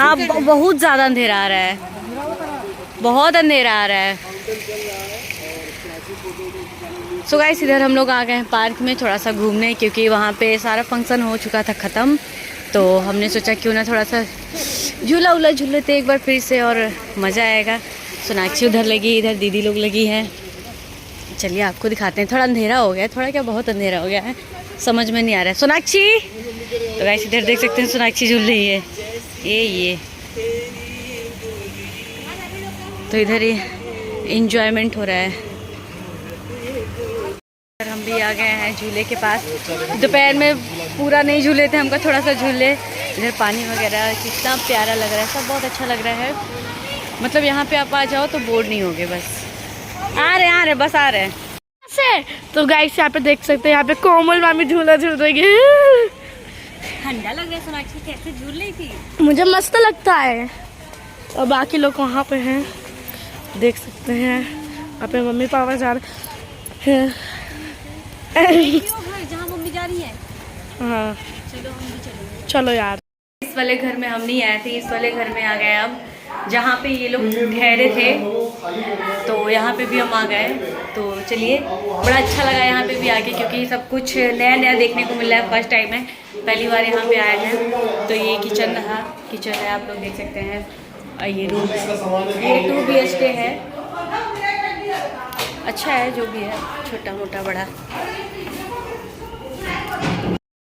हाँ बहुत ज़्यादा अंधेरा आ रहा है, बहुत अंधेरा आ रहा है। सो गाइस इधर हम लोग आ गए हैं पार्क में थोड़ा सा घूमने, क्योंकि वहाँ पे सारा फंक्शन हो चुका था ख़त्म। तो हमने सोचा क्यों ना थोड़ा सा झूला उला झूल लेते एक बार फिर से, और मज़ा आएगा। सोनाक्षी उधर लगी, इधर दीदी लोग लगी हैं। चलिए आपको दिखाते हैं। थोड़ा अंधेरा हो गया, थोड़ा क्या बहुत अंधेरा हो गया है, समझ में नहीं आ रहा है। सोनाक्षी, तो गाइस इधर देख सकते हैं सोनाक्षी झूल रही है। ये तो इधर ही इंजॉयमेंट हो रहा है। हम भी आ गए हैं झूले के पास। दोपहर में पूरा नहीं झूले थे, हमको थोड़ा सा झूले। इधर पानी वगैरह कितना प्यारा लग रहा है, सब बहुत अच्छा लग रहा है। मतलब यहाँ पे आप आ जाओ तो बोर नहीं होगे। बस आ रहे बस आ रहे हैं। तो गाइस यहाँ पे देख सकते हैं, यहाँ पे कोमल मामी झूला झूल रही है। ठंडा लग रहा है। सोनाक्षी कैसे झूल रही थी? मुझे मस्त लगता है। और बाकी लोग वहाँ पे हैं, देख सकते हैं। यहाँ पे मम्मी पापा जा रहे हैं। जहाँ मम्मी जा रही है। हाँ चलो हम भी चलेंगे। चलो यार। इस वाले घर में हम नहीं आए थे, इस वाले घर में आ गए अब, जहाँ पे ये लोग ठहरे थे। तो यहाँ पे भी हम आ गए। तो चलिए, बड़ा अच्छा लगा यहाँ पे भी आके, क्योंकि सब कुछ नया नया देखने को मिला है। फर्स्ट टाइम है, पहली बार यहाँ पे आए हैं। तो ये किचन रहा, किचन है, आप लोग देख सकते हैं। और ये रूम है, ये 2 BHK है। अच्छा है जो भी है, छोटा मोटा बड़ा।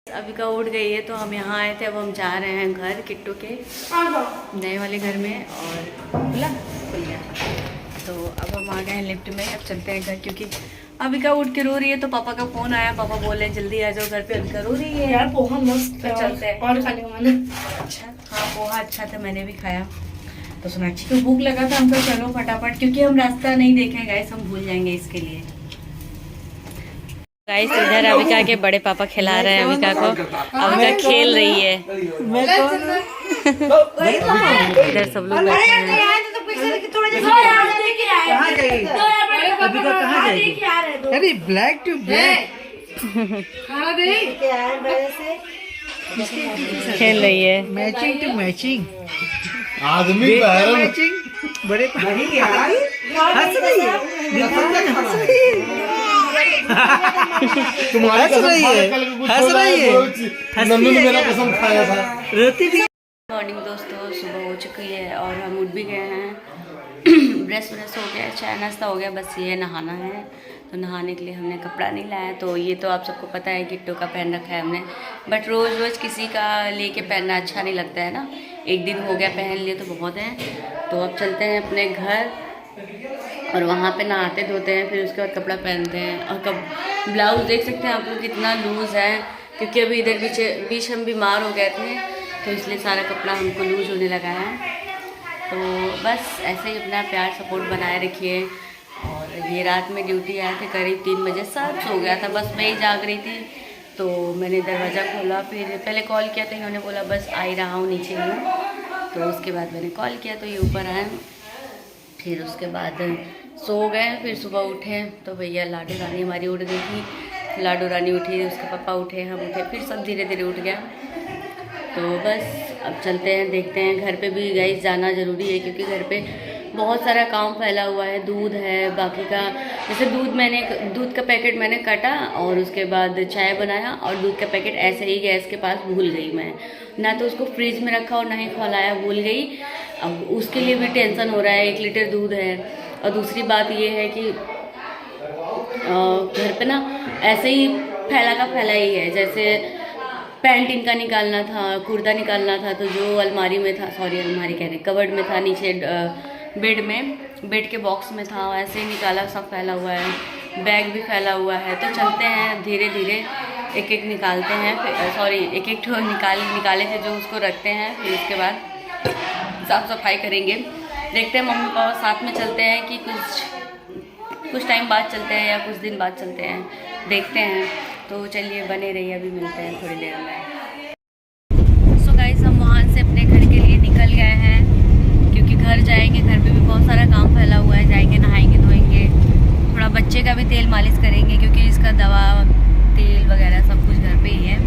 अभी का उठ गई है, तो हम यहाँ आए थे। अब हम जा रहे हैं घर, किट्टू के नए वाले घर में। और खुल गया। तो अब हम आ गए हैं लिफ्ट में। अब चलते हैं घर, क्योंकि अभी का उठ के रो रही है। तो पापा का फ़ोन आया, पापा बोले जल्दी आ जाओ घर पे, अभी का रो रही है यार। पोहा मस्त है, चलते हैं। और खाने को मैंने। अच्छा, हाँ पोहा अच्छा था, मैंने भी खाया। तो सोनाक्षी को भूख लगा था, हमको चलो फटाफट, क्योंकि हम रास्ता नहीं देखे गाइस, हम भूल जाएंगे इसके लिए। गाइस इधर अविका के बड़े पापा खिला रहे हैं अविका को। अविका खेल रही है। इधर सब लोग बैठे हैं। अरे ब्लैक टू ब्लैक खेल रही है। मैचिंग टू मैचिंग आदमी मैचिंग। बड़े हंस रही है, तुम्हारी कसम मेरा कसम खाया था। रोती भी। मॉर्निंग दोस्तों, सुबह हो चुकी है और हम उठ भी गए हैं। ब्रश व्रश हो गया, चाय नाश्ता हो गया, बस ये नहाना है। तो नहाने के लिए हमने कपड़ा नहीं लाया। तो ये तो आप सबको पता है, किट्टू का पहन रखा है हमने। बट रोज़ रोज़ किसी का लेके पहनना अच्छा नहीं लगता है ना। एक दिन हो गया पहन लिए तो बहुत है। तो अब चलते हैं अपने घर, और वहाँ पे नहाते धोते हैं, फिर उसके बाद कपड़ा पहनते हैं। और ब्लाउज़ देख सकते हैं आप लोग कितना लूज़ है, क्योंकि अभी इधर बीच हम बीमार हो गए थे, तो इसलिए सारा कपड़ा हमको लूज़ होने लगा है। तो बस ऐसे ही अपना प्यार सपोर्ट बनाए रखिए। और ये रात में ड्यूटी आए थे करीब 3 बजे, सब सो गया था, बस मैं ही जाग रही थी। तो मैंने दरवाज़ा खोला, फिर पहले कॉल किया तो इन्होंने बोला बस आ ही रहा हूँ, नीचे हूँ। तो उसके बाद मैंने कॉल किया तो ये ऊपर आए। फिर उसके बाद सो गए। फिर सुबह उठे तो भैया लाडू रानी हमारी उठ गई थी। लाडू रानी उठी, उसके पापा उठे, हम उठे, फिर सब धीरे धीरे उठ गया। तो बस अब चलते हैं, देखते हैं। घर पे भी गाइस जाना ज़रूरी है, क्योंकि घर पे बहुत सारा काम फैला हुआ है। दूध है, बाकी का जैसे दूध का पैकेट मैंने काटा, और उसके बाद चाय बनाया, और दूध का पैकेट ऐसे ही गैस के पास भूल गई मैं। ना तो उसको फ्रिज में रखा और ना ही खौलाया, भूल गई। अब उसके लिए भी टेंशन हो रहा है। 1 लीटर दूध है। और दूसरी बात ये है कि घर पे ना ऐसे ही फैला का फैला ही है। जैसे पैंट इनका निकालना था, कुर्ता निकालना था, तो जो अलमारी में था, सॉरी अलमारी कह रहे, कबर्ड में था, नीचे बेड के बॉक्स में था, ऐसे ही निकाला, सब फैला हुआ है। बैग भी फैला हुआ है। तो चलते हैं धीरे धीरे, एक एक निकालते हैं। सॉरी एक एक निकाले थे जो, उसको रखते हैं। फिर उसके बाद साफ़ सफाई करेंगे। देखते हैं मम्मी पापा साथ में चलते हैं कि कुछ टाइम बाद चलते हैं या कुछ दिन बाद चलते हैं, देखते हैं। तो चलिए बने रहिए, अभी मिलते हैं थोड़ी देर में। सो गाइस हम वहाँ से अपने घर के लिए निकल गए हैं, क्योंकि घर जाएंगे। घर पे भी बहुत सारा काम फैला हुआ है। जाएंगे, नहाएंगे, धोएंगे, थोड़ा बच्चे का भी तेल मालिश करेंगे, क्योंकि इसका दवा तेल वगैरह सब कुछ घर पे ही है।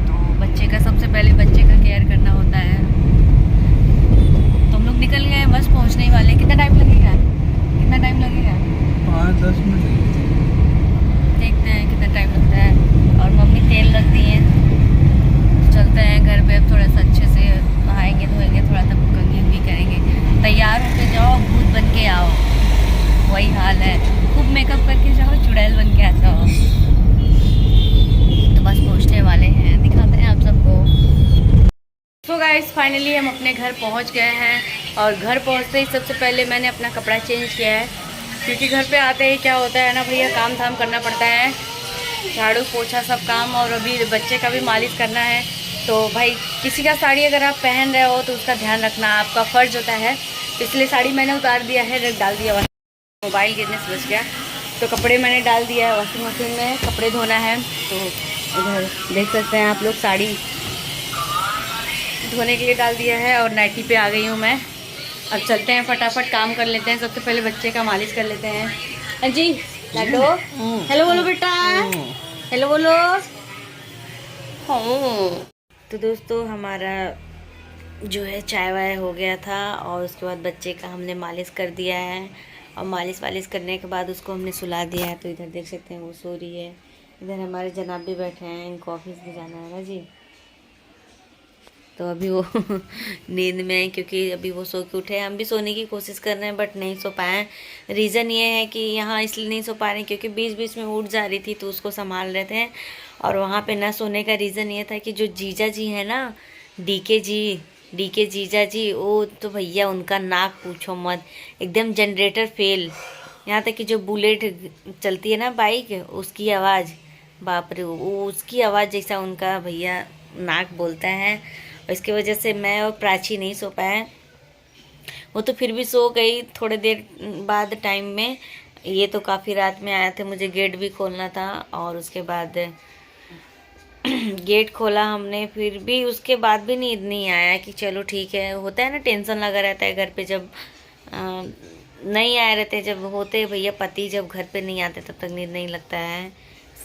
तो बच्चे का सबसे पहले बच्चे का केयर करना होता है। 10 मिनट देखते हैं कितना टाइम लगता है। और मम्मी तेल रख दी है, चलते हैं घर पे। अब थोड़ा सा अच्छे से नहाएंगे धोएंगे, थोड़ा सा कुकिंग भी करेंगे। तैयार होके जाओ, भूत बन के आओ, वही हाल है। खूब मेकअप करके जाओ, चुड़ैल बन के आ जाओ। तो बस पहुँचने वाले हैं, दिखाते हैं आप सबको। तो गाइस फाइनली हम अपने घर पहुंच गए हैं। और घर पहुंचते ही सबसे पहले मैंने अपना कपड़ा चेंज किया है, क्योंकि घर पे आते ही क्या होता है ना भैया, काम धाम करना पड़ता है, झाड़ू पोछा सब काम। और अभी बच्चे का भी मालिश करना है। तो भाई किसी का साड़ी अगर आप पहन रहे हो तो उसका ध्यान रखना आपका फ़र्ज़ होता है। इसलिए साड़ी मैंने उतार दिया है, रख डाल दिया। मोबाइल गिरने से बच गया। तो कपड़े मैंने डाल दिया है वॉशिंग मशीन में, कपड़े धोना है। तो इधर देख सकते हैं आप लोग, साड़ी धोने के लिए डाल दिया है और नाइटी पे आ गई हूँ मैं। अब चलते हैं, फटाफट काम कर लेते हैं। सबसे पहले बच्चे का मालिश कर लेते हैं। हाँ जी लाडो, हेलो बोलो बेटा, हेलो बोलो। तो दोस्तों हमारा जो है चाय वाय हो गया था, और उसके बाद बच्चे का हमने मालिश कर दिया है। और मालिश वालिश करने के बाद उसको हमने सुला दिया है। तो इधर देख सकते हैं वो सो रही है। इधर हमारे जनाब भी बैठे हैं, इनको ऑफिस भी जाना है ना जी। तो अभी वो नींद में है, क्योंकि अभी वो सो के उठे। हम भी सोने की कोशिश कर रहे हैं बट नहीं सो पाए। रीज़न ये है कि यहाँ इसलिए नहीं सो पा रहे क्योंकि बीच बीच में उठ जा रही थी, तो उसको संभाल रहे थे। और वहाँ पे ना सोने का रीज़न ये था कि जो जीजा जी है ना, डीके जीजा जी, वो तो भैया उनका नाक पूछो मत, एकदम जनरेटर फेल। यहाँ तक कि जो बुलेट चलती है ना बाइक, उसकी आवाज़, बाप रे, वो उसकी आवाज़ जैसा उनका भैया नाक बोलता है। और इसकी वजह से मैं और प्राची नहीं सो पाए। वो तो फिर भी सो गई थोड़ी देर बाद टाइम में। ये तो काफ़ी रात में आए थे, मुझे गेट भी खोलना था। और उसके बाद गेट खोला हमने, फिर भी उसके बाद भी नींद नहीं आया कि चलो ठीक है। होता है ना, टेंशन लगा रहता है घर पे, जब नहीं आए रहते, जब होते भैया पति जब घर पे नहीं आते तब तक नींद नहीं लगता है।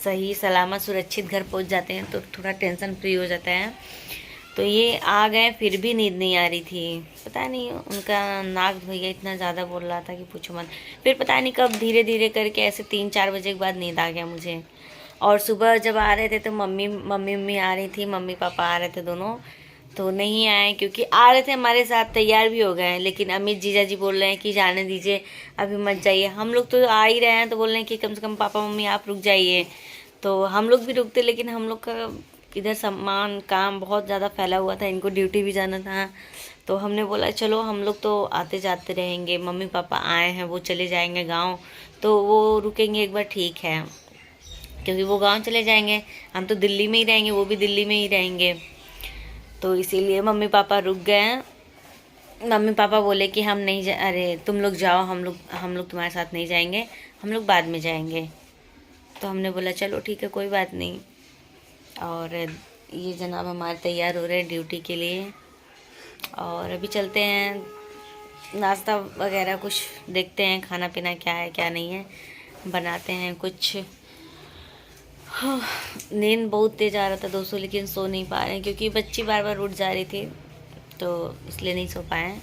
सही सलामत सुरक्षित घर पहुंच जाते हैं तो थोड़ा टेंशन फ्री हो जाता है। तो ये आ गए, फिर भी नींद नहीं आ रही थी। पता नहीं उनका नाक भैया इतना ज़्यादा बोल रहा था कि पूछो मत। फिर पता नहीं कब धीरे धीरे करके ऐसे 3-4 बजे के बाद नींद आ गया मुझे। और सुबह जब आ रहे थे तो मम्मी आ रही थी, मम्मी पापा आ रहे थे दोनों, तो नहीं आए क्योंकि आ रहे थे हमारे साथ, तैयार भी हो गए हैं। लेकिन अमित जीजा जी बोल रहे हैं कि जाने दीजिए, अभी मत जाइए। हम लोग तो आ ही रहे हैं, तो बोल रहे हैं कि कम से कम पापा मम्मी आप रुक जाइए। तो हम लोग भी रुकते, लेकिन हम लोग का इधर सामान काम बहुत ज़्यादा फैला हुआ था, इनको ड्यूटी भी जाना था। तो हमने बोला चलो हम लोग तो आते जाते रहेंगे, मम्मी पापा आए हैं, वो चले जाएंगे गांव, तो वो रुकेंगे एक बार, ठीक है, क्योंकि वो गांव चले जाएंगे, हम तो दिल्ली में ही रहेंगे, वो भी दिल्ली में ही रहेंगे। तो इसीलिए मम्मी पापा रुक गए। मम्मी पापा बोले कि हम नहीं अरे तुम लोग जाओ, हम लोग तुम्हारे साथ नहीं जाएंगे, हम लोग बाद में जाएंगे। तो हमने बोला चलो ठीक है, कोई बात नहीं। और ये जनाब हमारे तैयार हो रहे हैं ड्यूटी के लिए। और अभी चलते हैं, नाश्ता वगैरह कुछ देखते हैं, खाना पीना क्या है क्या नहीं है, बनाते हैं कुछ। नींद बहुत तेज़ आ रहा था दोस्तों, लेकिन सो नहीं पा रहे हैं क्योंकि बच्ची बार बार उठ जा रही थी, तो इसलिए नहीं सो पाए।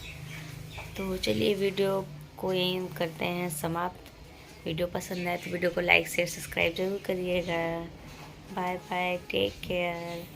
तो चलिए वीडियो को यहीं करते हैं समाप्त। वीडियो पसंद आए तो वीडियो को लाइक शेयर सब्सक्राइब जरूर करिएगा। Bye bye, take care.